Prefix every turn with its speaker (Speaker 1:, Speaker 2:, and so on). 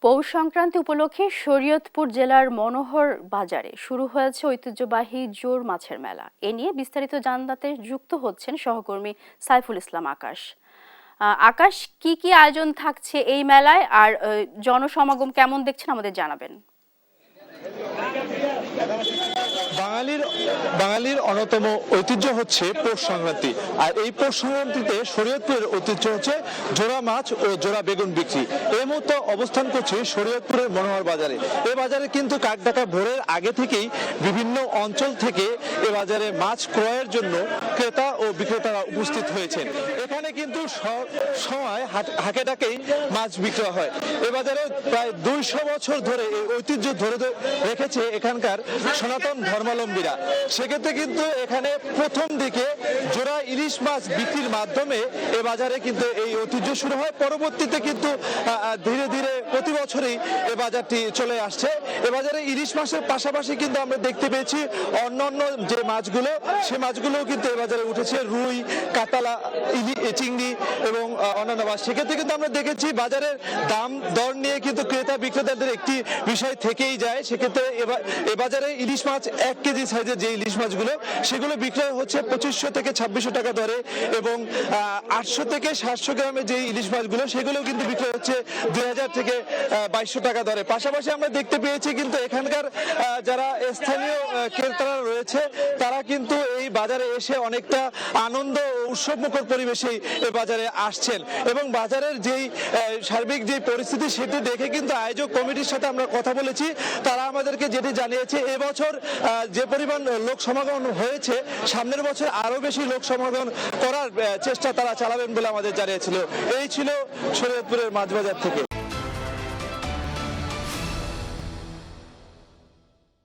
Speaker 1: পৌষ সংক্রান্তি উপলক্ষে শরীয়তপুর জেলার মনোহর বাজারে শুরু হয়েছে ঐতিহ্যবাহী জোর মাছের মেলা। এ নিয়ে বিস্তারিত জানতে যুক্ত হচ্ছেন সহকর্মী সাইফুল ইসলাম আকাশ। আকাশ, কি কি আয়োজন থাকছে এই মেলায় আর জনসমাগম কেমন দেখছেন আমাদের জানাবেন।
Speaker 2: বাঙালির অন্যতম ঐতিহ্য হচ্ছে পৌষ সংক্রান্তি। আর এই পৌষ সংক্রান্তিতে শরীয়তপুরের ঐতিহ্য হচ্ছে জোড়া মাছ ও জোড়া বেগুন বিক্রি। এই মুহূর্তে অবস্থান করছি শরীয়তপুরের মনোহর বাজারে। এই বাজারে কিন্তু কাকডাকা ভোরের আগে থেকেই বিভিন্ন অঞ্চল থেকে এ বাজারে মাছ ক্রয়ের জন্য ক্রেতা ও বিক্রেতারা উপস্থিত হয়েছেন। এখানে কিন্তু সময় হাঁকে ডাকেই মাছ বিক্রয় হয়। এ বাজারে প্রায় 200 বছর ধরে এই ঐতিহ্য ধরে রেখেছে এখানকার সনাতন ধর্মাবলম্বীরা। সেক্ষেত্রে কিন্তু এখানে প্রথম দিকে জোড়া ইলিশ মাছ বিক্রির মাধ্যমে এ বাজারে কিন্তু এই ঐতিহ্য শুরু হয়। পরবর্তীতে কিন্তু ধীরে ধীরে প্রতি বছরই এ বাজারটি চলে আসছে। এ বাজারে ইলিশ মাছের পাশাপাশি কিন্তু আমরা দেখতে পেয়েছি অন্যান্য যে মাছগুলো, সে মাছগুলোও কিন্তু এ বাজারে উঠেছে, রুই, কাতলা, চিংড়ি এবং অন্যান্য মাছ। সেক্ষেত্রে কিন্তু আমরা দেখেছি বাজারের দাম দর নিয়ে কিন্তু ক্রেতা বিক্রেতাদের একটি বিষয় থেকেই যায়। সেক্ষেত্রে এ বাজারে ইলিশ মাছ 1 কেজি সাইজের যে ইলিশ মাছগুলো, সেগুলো বিক্রয় হচ্ছে 2500 থেকে 2600 টাকা দরে, এবং 800 থেকে 700 গ্রামের যে ইলিশ মাছগুলো, সেগুলো কিন্তু বিক্রয় হচ্ছে 2000 থেকে 2200 টাকা দরে। পাশাপাশি আমরা দেখতে পেয়েছি কিন্তু এখানকার যারা স্থানীয় ক্রেতারা রয়েছে, তারা কিন্তু এই বাজারে এসে অনেকটা আনন্দ ও উৎসবমুখর পরিবেশেই এই বাজারে আসছেন। এবং বাজারের যেই সার্বিক যে পরিস্থিতি, সেটি দেখে কিন্তু আয়োজক কমিটির সাথে আমরা কথা বলেছি। তারা আমাদেরকে যেটি জানিয়েছে, এবছর যে পরিমাণ লোক সমাগম হয়েছে, সামনের বছর আরো বেশি লোক সমাগম করার চেষ্টা তারা চালাবেন বলে আমাদের জানিয়েছিল। এই ছিল শরীয়তপুরের মাছ বাজার থেকে।